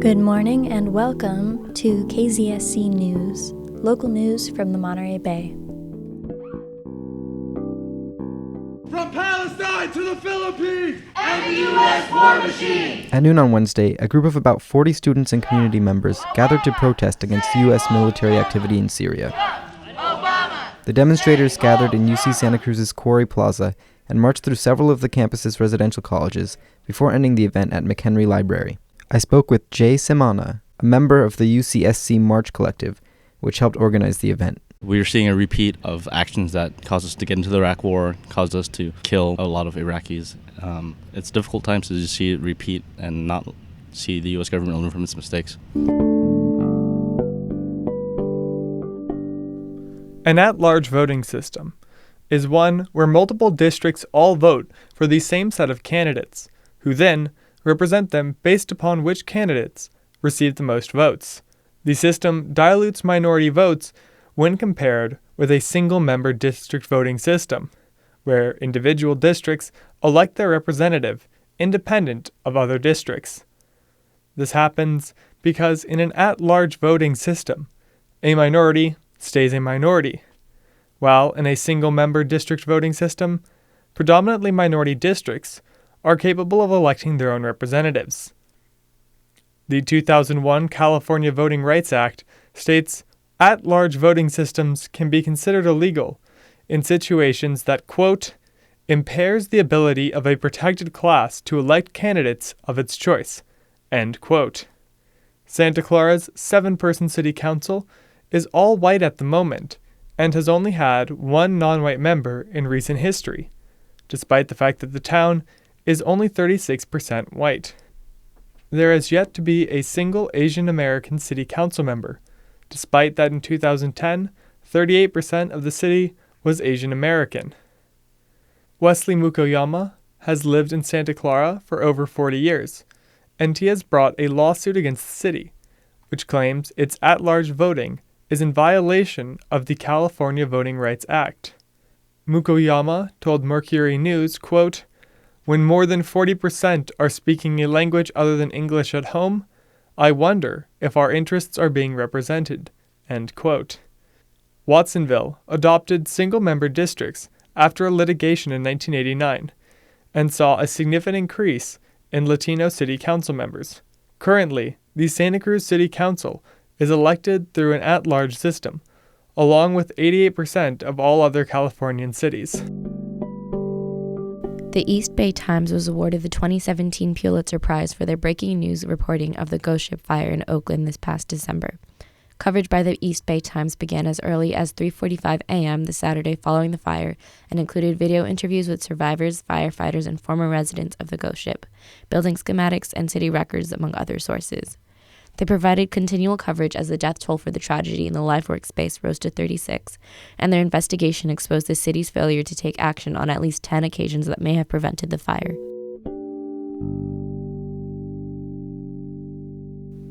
Good morning and welcome to KZSC News, local news from the Monterey Bay. From Palestine to the Philippines and the U.S. war machine! At noon on Wednesday, a group of about 40 students and community members gathered to protest against U.S. military activity in Syria. The demonstrators gathered in UC Santa Cruz's Quarry Plaza and marched through several of the campus's residential colleges before ending the event at McHenry Library. I spoke with Jay Semana, a member of the UCSC March Collective, which helped organize the event. We're seeing a repeat of actions that caused us to get into the Iraq War, caused us to kill a lot of Iraqis. It's difficult times to just see it repeat and not see the U.S. government learn from its mistakes. An at-large voting system is one where multiple districts all vote for the same set of candidates, who then represent them based upon which candidates receive the most votes. The system dilutes minority votes when compared with a single-member district voting system, where individual districts elect their representative independent of other districts. This happens because in an at-large voting system, a minority stays a minority, while in a single-member district voting system, predominantly minority districts are capable of electing their own representatives. The 2001 California Voting Rights Act states at-large voting systems can be considered illegal in situations that, quote, impairs the ability of a protected class to elect candidates of its choice, end quote. Santa Clara's 7-person city council is all white at the moment and has only had one non-white member in recent history, despite the fact that the town is only 36% white. There has yet to be a single Asian American city council member, despite that in 2010, 38% of the city was Asian American. Wesley Mukoyama has lived in Santa Clara for over 40 years, and he has brought a lawsuit against the city, which claims its at-large voting is in violation of the California Voting Rights Act. Mukoyama told Mercury News, quote, when more than 40% are speaking a language other than English at home, I wonder if our interests are being represented, end quote. Watsonville adopted single-member districts after a litigation in 1989 and saw a significant increase in Latino city council members. Currently, the Santa Cruz City Council is elected through an at-large system, along with 88% of all other Californian cities. The East Bay Times was awarded the 2017 Pulitzer Prize for their breaking news reporting of the ghost ship fire in Oakland this past December. Coverage by the East Bay Times began as early as 3:45 a.m. the Saturday following the fire and included video interviews with survivors, firefighters, and former residents of the ghost ship, building schematics, and city records, among other sources. They provided continual coverage as the death toll for the tragedy in the live workspace rose to 36, and their investigation exposed the city's failure to take action on at least 10 occasions that may have prevented the fire.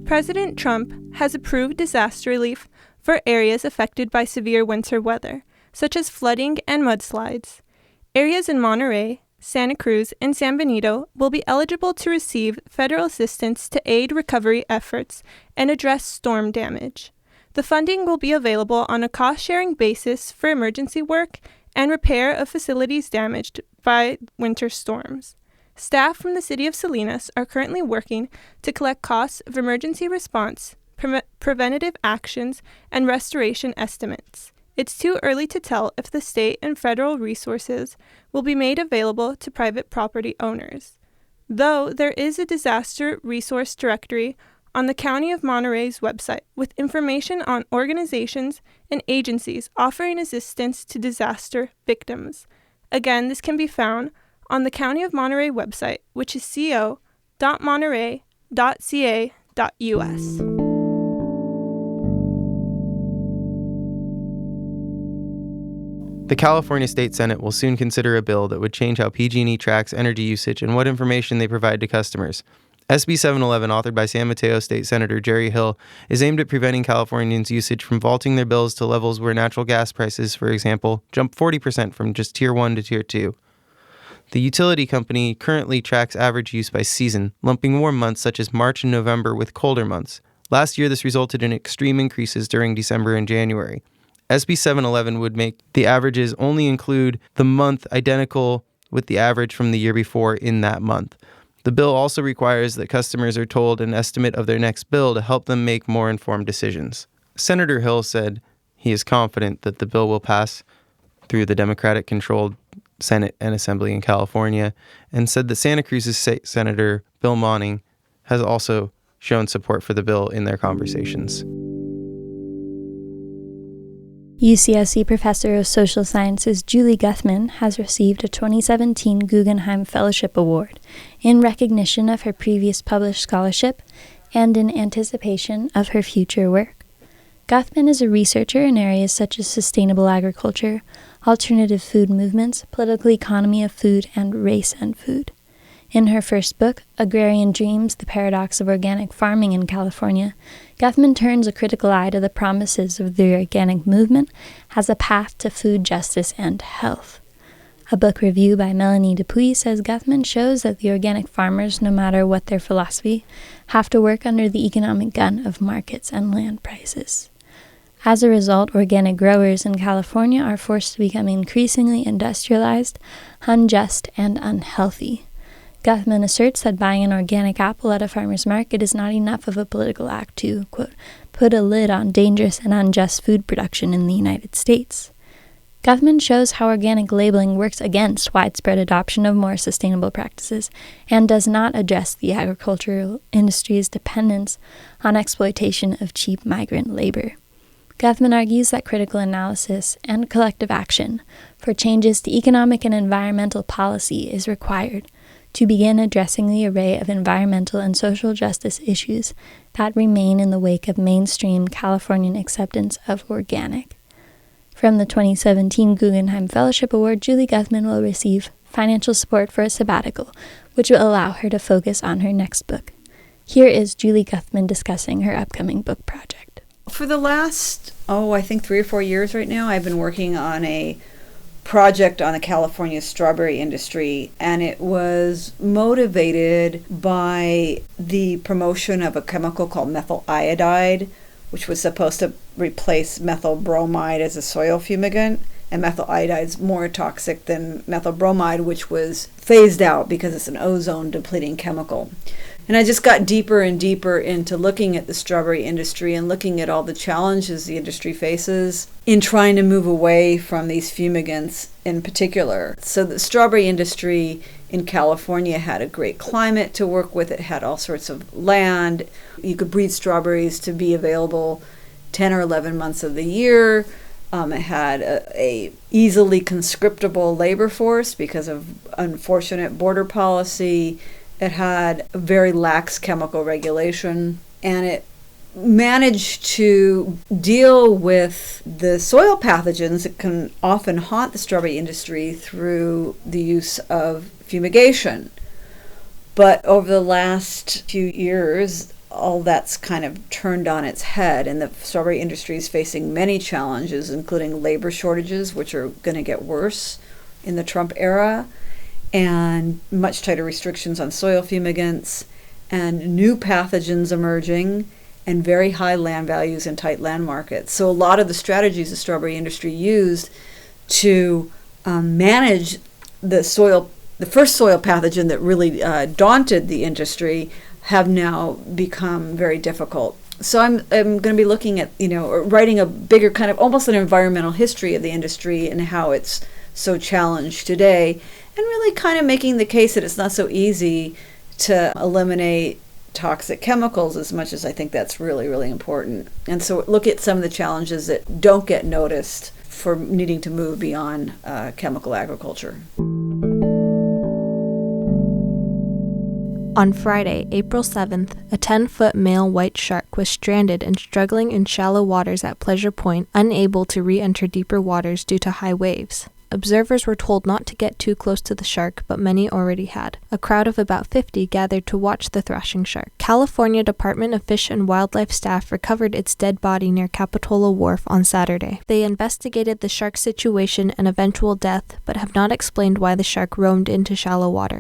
President Trump has approved disaster relief for areas affected by severe winter weather, such as flooding and mudslides. Areas in Monterey, Santa Cruz, and San Benito will be eligible to receive federal assistance to aid recovery efforts and address storm damage. The funding will be available on a cost-sharing basis for emergency work and repair of facilities damaged by winter storms. Staff from the City of Salinas are currently working to collect costs of emergency response, preventative actions, and restoration estimates. It's too early to tell if the state and federal resources will be made available to private property owners, though there is a disaster resource directory on the County of Monterey's website with information on organizations and agencies offering assistance to disaster victims. Again, this can be found on the County of Monterey website, which is co.monterey.ca.us. The California State Senate will soon consider a bill that would change how PG&E tracks energy usage and what information they provide to customers. SB 711, authored by San Mateo State Senator Jerry Hill, is aimed at preventing Californians' usage from vaulting their bills to levels where natural gas prices, for example, jump 40% from just Tier 1 to Tier 2. The utility company currently tracks average use by season, lumping warm months such as March and November with colder months. Last year, this resulted in extreme increases during December and January. SB 711 would make the averages only include the month identical with the average from the year before in that month. The bill also requires that customers are told an estimate of their next bill to help them make more informed decisions. Senator Hill said he is confident that the bill will pass through the Democratic-controlled Senate and Assembly in California, and said that Santa Cruz's State Senator Bill Monning has also shown support for the bill in their conversations. UCSC Professor of Social Sciences Julie Guthman has received a 2017 Guggenheim Fellowship Award in recognition of her previous published scholarship and in anticipation of her future work. Guthman is a researcher in areas such as sustainable agriculture, alternative food movements, political economy of food, and race and food. In her first book, Agrarian Dreams, The Paradox of Organic Farming in California, Guthman turns a critical eye to the promises of the organic movement as a path to food justice and health. A book review by Melanie Dupuis says Guthman shows that the organic farmers, no matter what their philosophy, have to work under the economic gun of markets and land prices. As a result, organic growers in California are forced to become increasingly industrialized, unjust, and unhealthy. Guthman asserts that buying an organic apple at a farmer's market is not enough of a political act to, quote, put a lid on dangerous and unjust food production in the United States. Guthman shows how organic labeling works against widespread adoption of more sustainable practices and does not address the agricultural industry's dependence on exploitation of cheap migrant labor. Guthman argues that critical analysis and collective action for changes to economic and environmental policy is required to begin addressing the array of environmental and social justice issues that remain in the wake of mainstream Californian acceptance of organic. From the 2017 Guggenheim Fellowship Award, Julie Guthman will receive financial support for a sabbatical, which will allow her to focus on her next book. Here is Julie Guthman discussing her upcoming book project. For the last, I think 3 or 4 years right now, I've been working on a project on the California strawberry industry, and it was motivated by the promotion of a chemical called methyl iodide, which was supposed to replace methyl bromide as a soil fumigant. And methyl iodide is more toxic than methyl bromide, which was phased out because it's an ozone-depleting chemical. And I just got deeper and deeper into looking at the strawberry industry and looking at all the challenges the industry faces in trying to move away from these fumigants in particular. So the strawberry industry in California had a great climate to work with. It had all sorts of land. You could breed strawberries to be available 10 or 11 months of the year. It had a easily conscriptable labor force because of unfortunate border policy. It had a very lax chemical regulation, and it managed to deal with the soil pathogens that can often haunt the strawberry industry through the use of fumigation. But over the last few years, all that's kind of turned on its head, and the strawberry industry is facing many challenges, including labor shortages, which are going to get worse in the Trump era, and much tighter restrictions on soil fumigants, and new pathogens emerging, and very high land values and tight land markets. So a lot of the strategies the strawberry industry used to manage the first soil pathogen that really daunted the industry have now become very difficult. So I'm going to be looking at, writing a bigger kind of almost an environmental history of the industry and how it's so challenged today, and really kind of making the case that it's not so easy to eliminate toxic chemicals as much as I think that's really, really important. And so look at some of the challenges that don't get noticed for needing to move beyond chemical agriculture. On Friday, April 7th, a 10-foot male white shark was stranded and struggling in shallow waters at Pleasure Point, unable to re-enter deeper waters due to high waves. Observers were told not to get too close to the shark, but many already had. A crowd of about 50 gathered to watch the thrashing shark. California Department of Fish and Wildlife staff recovered its dead body near Capitola Wharf on Saturday. They investigated the shark's situation and eventual death, but have not explained why the shark roamed into shallow water.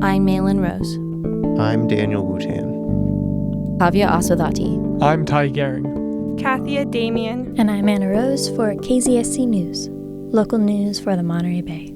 I'm Maelin Rose. I'm Daniel Wootan. Kavya Aswadhati. I'm Ty Goering. Kathia Damian. And I'm Annarose for KZSC News, local news for the Monterey Bay.